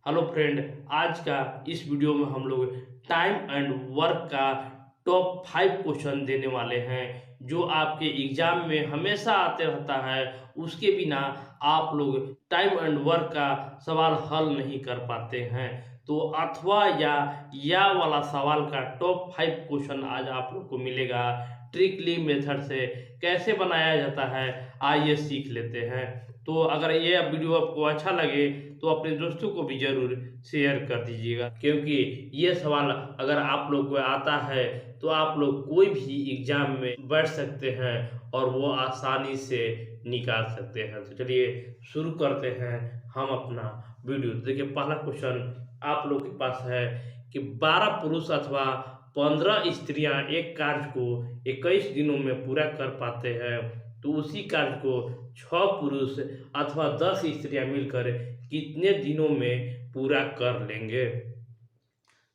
Hello friend, आज का इस वीडियो में हम लोग टाइम एंड वर्क का टॉप 5 क्वेश्चन देने वाले हैं जो आपके एग्जाम में हमेशा आते रहता है। उसके बिना आप लोग टाइम एंड वर्क का सवाल हल नहीं कर पाते हैं। तो अथवा या वाला सवाल का टॉप 5 क्वेश्चन आज आप लोग को मिलेगा। ट्रिकली मेथड से कैसे बनाया जाता है आइए सीख लेते हैं। तो अगर ये वीडियो आपको अच्छा लगे तो अपने दोस्तों को भी जरूर शेयर कर दीजिएगा, क्योंकि ये सवाल अगर आप लोग को आता है तो आप लोग कोई भी एग्जाम में बैठ सकते हैं और वो आसानी से निकाल सकते हैं। तो चलिए शुरू करते हैं हम अपना वीडियो। तो देखिए, पहला क्वेश्चन आप लोग के पास है कि 12 पुरुष अथवा 15 स्त्रियां एक कार्य को 21 दिनों में पूरा कर पाते हैं, तो उसी कार्य को 6 पुरुष अथवा 10 स्त्रियां मिलकर कितने दिनों में पूरा कर लेंगे।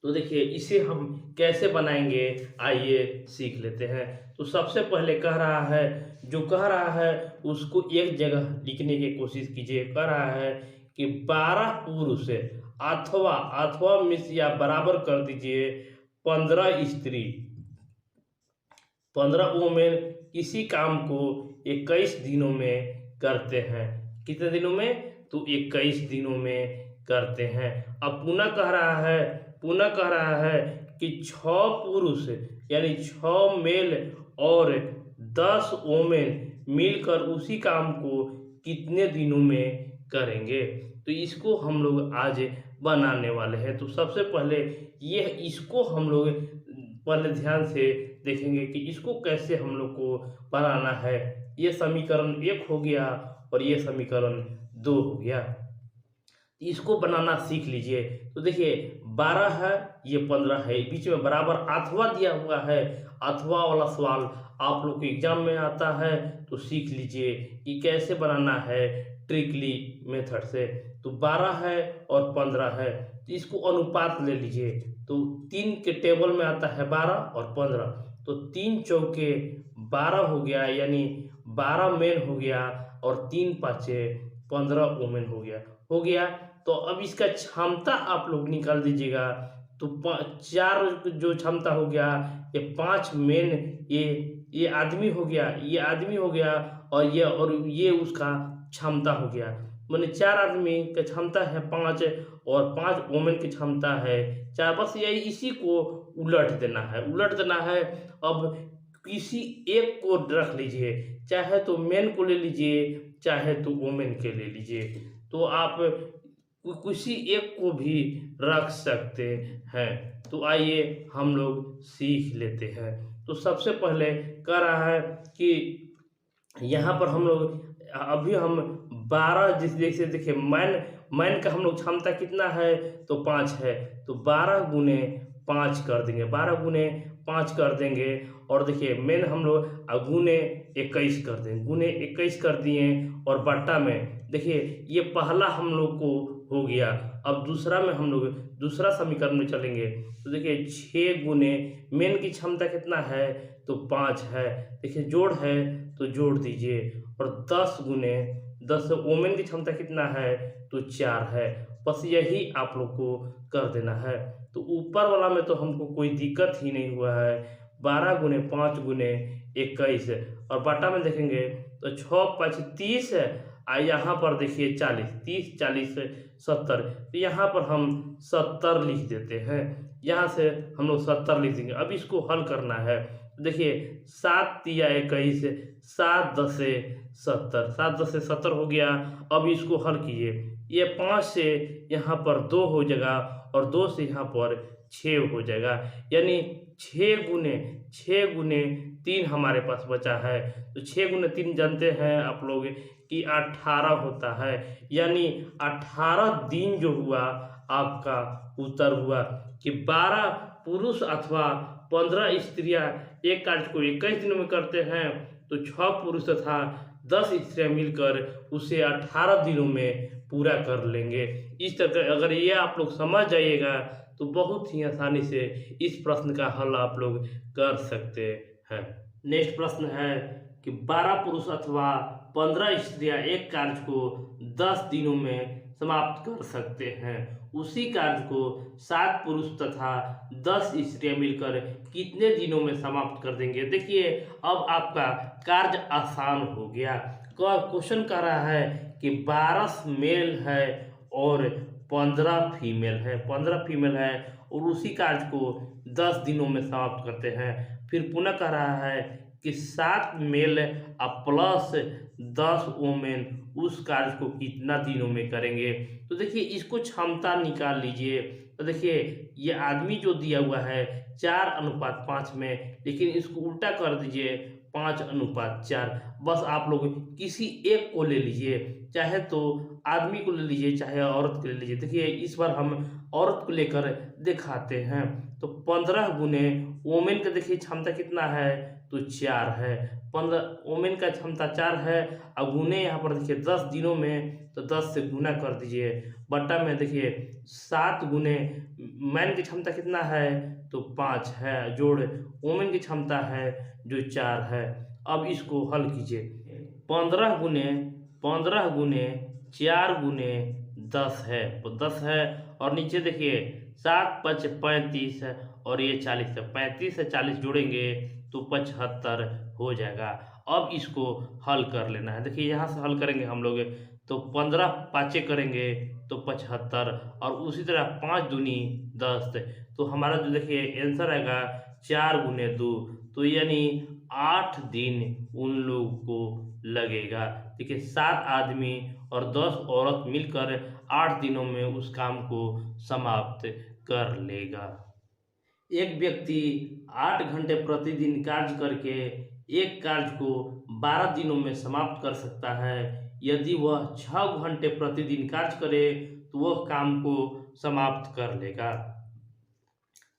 तो देखिए, इसे हम कैसे बनाएंगे आइए सीख लेते हैं। तो सबसे पहले कह रहा है, जो कह रहा है उसको एक जगह लिखने की कोशिश कीजिए। कह रहा है कि 12 पुरुष अथवा अथवा मिस या बराबर कर दीजिए 15 स्त्री, 15 वुमेन किसी काम को 21 दिनों में करते हैं। कितने दिनों में? तो 21 दिनों में करते हैं। अब पुनः कह रहा है कि 6 पुरुष यानी 6 मेल और 10 वोमेन मिलकर उसी काम को कितने दिनों में करेंगे। तो इसको हम लोग आज बनाने वाले हैं। तो सबसे पहले इसको हम लोग पहले ध्यान से देखेंगे कि इसको कैसे हम लोग को बनाना है। ये समीकरण 1 हो गया और ये समीकरण 2 हो गया। इसको बनाना सीख लीजिए। तो देखिए, 12 है, ये 15 है, बीच में बराबर अथवा दिया हुआ है। अथवा वाला सवाल आप लोग के एग्जाम में आता है, तो सीख लीजिए कि कैसे बनाना है ट्रिकली मेथड से। तो 12 है और 15 है, तो इसको अनुपात ले लीजिए। तो 3 के टेबल में आता है 12 और 15, तो 3 चौके 12 हो गया, यानी 12 मेन हो गया और 3 पाँचे 15 वुमेन हो गया। तो अब इसका क्षमता आप लोग निकाल दीजिएगा। तो 4 जो क्षमता हो गया, ये 5 मेन, ये आदमी हो गया, ये आदमी हो गया और ये उसका क्षमता हो गया। माने 4 आदमी का क्षमता है 5 और 5 वुमेन की क्षमता है 4। बस यही इसी को उलट देना है। अब किसी एक को रख लीजिए, चाहे तो मेन को ले लीजिए, चाहे तो वुमेन के ले लीजिए। तो आप किसी एक को भी रख सकते हैं। तो आइए हम लोग सीख लेते हैं। तो सबसे पहले कह रहा है कि यहाँ पर हम लोग अभी हम 12 जैसे देखिए, मैन का हम लोग क्षमता कितना है, तो 5 है। तो 12 गुने 5 कर देंगे, 12 गुने 5 कर देंगे। और देखिए, मेन हम लोग गुने 21 कर देंगे, गुने 21 कर दिए। और बट्टा में देखिए, ये पहला हम लोग को हो गया। अब दूसरा में हम लोग दूसरा समीकरण में चलेंगे। तो देखिए, 6 गुने मेन की क्षमता कितना है, तो 5 है। देखिए, जोड़ है तो जोड़ दीजिए। और 10 गुने 10 वोमेन की क्षमता कितना है, तो 4 है। बस यही आप लोग को कर देना है। तो ऊपर वाला में तो हमको कोई दिक्कत ही नहीं हुआ है। 12 गुने 5 गुने 21 और बाटा में देखेंगे तो 6 5 30 है। यहाँ पर देखिए 40, 30 40 70, तो यहाँ पर हम 70 लिख देते हैं। यहाँ से हम लोग 70 लिख देंगे। अब इसको हल करना है। देखिए, 7 तिया 21, 7 10 70, 7 10 70 हो गया। अब इसको हल कीजिए। ये 5 से यहाँ पर 2 हो जाएगा और 2 से यहाँ पर 6 हो जाएगा, यानी 6 गुने 3 हमारे पास बचा है। तो 6 गुने 3 जानते हैं आप लोग कि 18 होता है, यानी 18 दिन जो हुआ आपका उत्तर हुआ कि 12 पुरुष अथवा 15 स्त्रियां एक कार्य को 21 दिनों में करते हैं, तो 6 पुरुष तथा 10 स्त्रियां मिलकर उसे 18 दिनों में पूरा कर लेंगे। इस तरह अगर ये आप लोग समझ जाइएगा तो बहुत ही आसानी से इस प्रश्न का हल आप लोग कर सकते हैं। नेक्स्ट प्रश्न है कि 12 पुरुष अथवा 15 स्त्रियां एक कार्य को 10 दिनों में समाप्त कर सकते हैं। उसी कार्य को 7 पुरुष तथा 10 स्त्रियां मिलकर कितने दिनों में समाप्त कर देंगे। देखिए अब आपका कार्य आसान हो गया। क्वेश्चन कह रहा है कि 12 मेल है और 15 फीमेल है, 15 फीमेल है और उसी कार्य को 10 दिनों में समाप्त करते हैं। फिर पुनः कह रहा है कि 7 मेल प्लस 10 वोमेन उस कार्य को कितना दिनों में करेंगे। तो देखिए इसको क्षमता निकाल लीजिए। तो देखिए ये आदमी जो दिया हुआ है 4:5 में, लेकिन इसको उल्टा कर दीजिए 5:4। बस आप लोग किसी एक को ले लीजिए, चाहे तो आदमी को ले लीजिए चाहे औरत को ले लीजिए। देखिए इस बार हम औरत को लेकर दिखाते हैं। तो 15 गुने वोमेन का देखिए क्षमता कितना है, तो 4 है। 15 वोमेन का क्षमता 4 है। अब गुने यहाँ पर देखिए 10 दिनों में, तो 10 से गुना कर दीजिए। बट्टा में देखिए 7 गुने मैन की क्षमता कितना है, तो 5 है, जोड़ वोमेन की क्षमता है जो 4 है। अब इसको हल कीजिए। 15 गुने 4 गुने 10 है, तो 10 है। और नीचे देखिए 7 5 35 है और ये 40 है। 35 से 40 जोड़ेंगे तो 75 हो जाएगा। अब इसको हल कर लेना है। देखिए यहाँ से हल करेंगे हम लोग, तो 15 पाँचे करेंगे तो 75 और उसी तरह 5 दूनी 10। तो हमारा जो देखिए आंसर आएगा 4 गुने 2, तो यानी 8 दिन उन लोगों को लगेगा। देखिए 7 आदमी और 10 औरत मिलकर 8 दिनों में उस काम को समाप्त कर लेगा। एक व्यक्ति 8 घंटे प्रतिदिन कार्य करके एक कार्य को 12 दिनों में समाप्त कर सकता है। यदि वह 6 घंटे प्रतिदिन कार्य करे तो वह काम को समाप्त कर लेगा।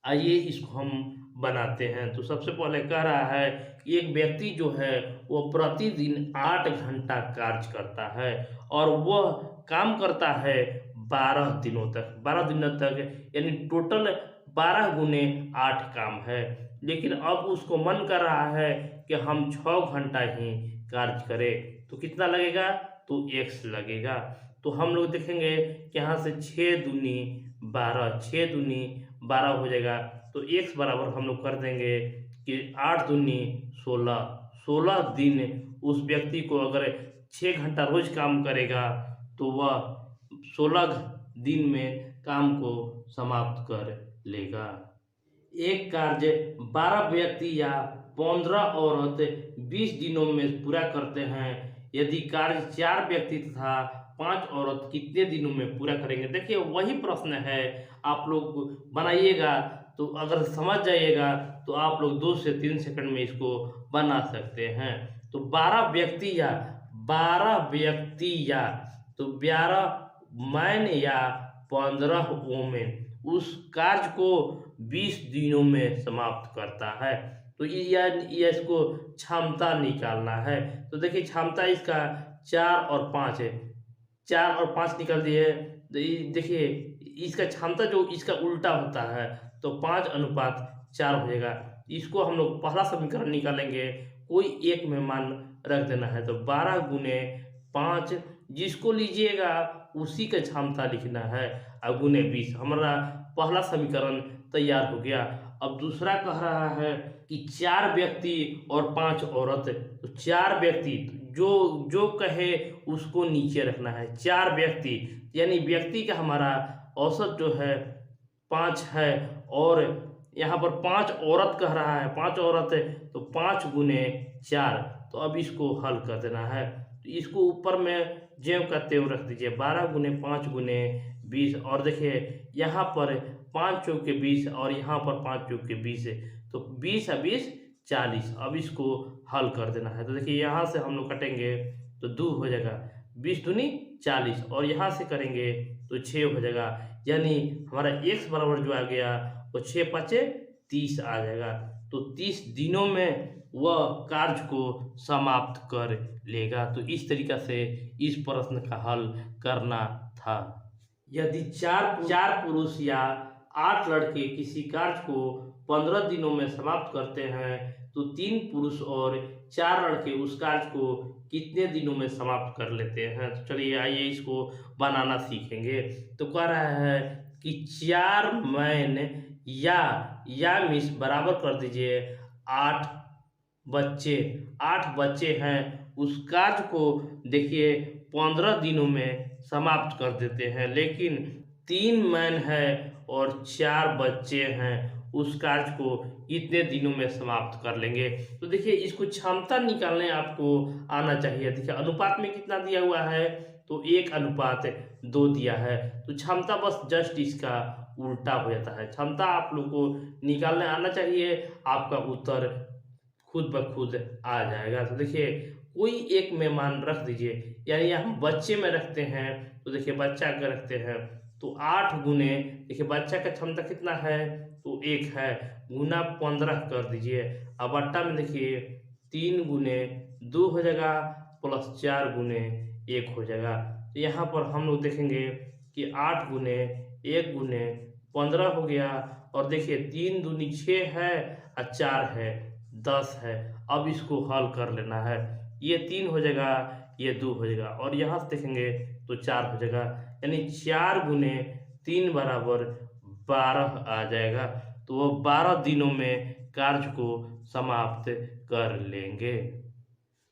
आइए इसको हम बनाते हैं। तो सबसे पहले कह रहा है कि एक व्यक्ति जो है वो प्रतिदिन 8 घंटा कार्य करता है और वह काम करता है 12 दिनों तक। 12 दिनों तक यानी टोटल 12 गुने 8 काम है। लेकिन अब उसको मन कर रहा है कि हम 6 घंटा ही कार्य करें, तो कितना लगेगा, तो x लगेगा। तो हम लोग देखेंगे कि यहाँ से 6 दूनी 12, 6 दूनी 12 हो जाएगा। तो x बराबर हम लोग कर देंगे कि 8 दूनी 16, 16 दिन उस व्यक्ति को अगर 6 घंटा रोज काम करेगा तो वह 16 दिन में काम को समाप्त कर लेगा। एक कार्य 12 व्यक्ति या 15 औरत 20 दिनों में पूरा करते हैं। यदि कार्य 4 व्यक्ति तथा 5 औरत कितने दिनों में पूरा करेंगे। देखिए वही प्रश्न है, आप लोग बनाइएगा तो अगर समझ जाइएगा तो आप लोग 2 से 3 सेकंड में इसको बना सकते हैं। तो 12 व्यक्ति या 12 मैन या 15 वोमेन उस कार्य को 20 दिनों में समाप्त करता है। तो ये इसको क्षमता निकालना है। तो देखिए क्षमता इसका 4 और 5 है, 4 और 5 निकाल दिए। तो देखिए इसका क्षमता जो इसका उल्टा होता है, तो 5:4 हो जाएगा। इसको हम लोग पहला समीकरण निकालेंगे, कोई एक में मान रख देना है। तो 12 गुने 5 जिसको लीजिएगा उसी का क्षमता लिखना है और गुने 20। हमारा पहला समीकरण तैयार हो गया। अब दूसरा कह रहा है कि 4 व्यक्ति और 5 औरत। तो 4 व्यक्ति जो कहे उसको नीचे रखना है। 4 व्यक्ति यानी व्यक्ति का हमारा औसत जो है 5 है और यहाँ पर 5 औरत कह रहा है, 5 औरत है तो 5 गुने 4। तो अब इसको हल कर देना है। तो इसको ऊपर में ज्यों का त्यों रख दीजिए। 12 गुने 5 गुने 20 और देखिए यहाँ पर 5 चौके 20 और यहाँ पर 5 चौके 20 है, तो 20 और 20 40। अब इसको हल कर देना है। तो देखिए यहाँ से हम लोग कटेंगे तो 2 हो जाएगा, 20 दूनी 40 और यहाँ से करेंगे तो 6 हो जाएगा। यानी हमारा x बराबर जो आ गया वो 6 5 30 आ जाएगा। तो 30 दिनों में वह कार्य को समाप्त कर लेगा। तो इस तरीका से इस प्रश्न का हल करना था। यदि चार पुरुष या 8 लड़के किसी कार्य को 15 दिनों में समाप्त करते हैं तो 3 पुरुष और 4 लड़के उस कार्य को कितने दिनों में समाप्त कर लेते हैं। तो चलिए आइए इसको बनाना सीखेंगे। तो कह रहा है कि 4 मैन या मिस बराबर कर दीजिए 8 बच्चे। 8 बच्चे हैं, उस कार्य को देखिए 15 दिनों में समाप्त कर देते हैं। लेकिन 3 मैन है और 4 बच्चे हैं, उस कार्य को कितने दिनों में समाप्त कर लेंगे। तो देखिए इसको क्षमता निकालने आपको आना चाहिए। देखिए अनुपात में कितना दिया हुआ है, तो 1:2 दिया है। तो क्षमता बस जस्ट इसका उल्टा हो जाता है। क्षमता आप लोग को निकालने आना चाहिए, आपका उत्तर खुद ब खुद आ जाएगा। तो देखिए कोई एक मेहमान रख दीजिए, यानी हम बच्चे में रखते हैं। तो देखिए बच्चा का रखते हैं, तो 8 गुने, देखिए बच्चा का क्षमता कितना है, तो 1 है, गुना 15 कर दीजिए। अब बट्टा में देखिए 3 गुने 2 हो जाएगा, प्लस 4 गुने 1 हो जाएगा। तो यहाँ पर हम लोग देखेंगे कि 8 गुने 1 गुने 15 हो गया, और देखिए 3 दूनी 6 है और 4 है 10 है। अब इसको हल कर लेना है, ये 3 हो जाएगा, ये 2 हो जाएगा, और यहाँ से देखेंगे तो 4 हो जाएगा, यानी 4 गुने 3 बराबर 12 आ जाएगा। तो वो 12 दिनों में कार्य को समाप्त कर लेंगे।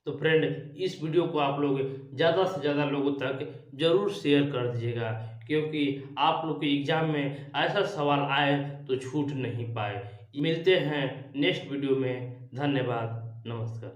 तो फ्रेंड इस वीडियो को आप लोग ज़्यादा से ज़्यादा लोगों तक ज़रूर शेयर कर दीजिएगा, क्योंकि आप लोग के एग्ज़ाम में ऐसा सवाल आए तो छूट नहीं पाए। मिलते हैं नेक्स्ट वीडियो में। धन्यवाद, नमस्कार।